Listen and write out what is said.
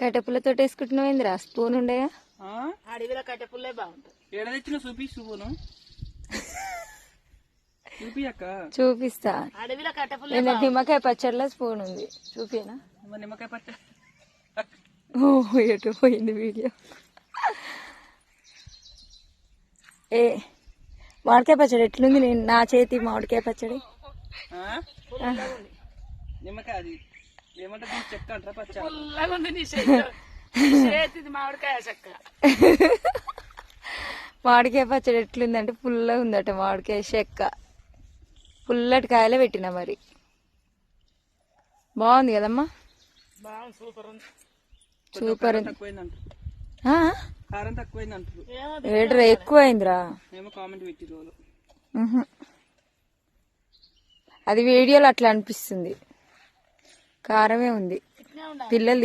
కట్టెపుల్లతో వేసుకుంటున్నావు ఏందిరా? స్పూన్ ఉండేగా అడవిలో కట్టెపుల్లే బాగుంటుంది. ఏడ తెచ్చిన చూపి స్పూను చూపి అక్క చూపిస్తా. అడవిలో కట్టెపుల్లే నిమ్మకాయ పచ్చడిలో స్పూన్ ఉంది, చూపినా? నిమ్మకాయ పచ్చ ఓ ఎటు పోయింది వీడియో. ఏ మామిడికాయ పచ్చడి ఎట్లుంది? నేను నా చేతి మామిడికాయ పచ్చడి. నిమ్మకాయ అది ఏమంటారు, చెక్క అంటారా పచ్చ? పుల్లగా ఉంది నీ చేతిది మామిడికాయ చెక్క. మామిడికాయ పచ్చడి ఎట్లుందంటే పుల్లగా ఉందట మామిడికాయ చెక్క. పుల్లటి కాయలే పెట్టినా మరి. బాగుంది కదమ్మా? బాగుంది, సూపర్ ఉంది. సూపర్ ఉంది. కారం తక్కువైంది అంటారు. ఏడ్రా ఎక్కువ అయిందిరా. మేము కామెంట్ పెట్టి రోజు అది వీడియోలో అట్లా అనిపిస్తుంది, కారమే ఉంది. పిల్లలు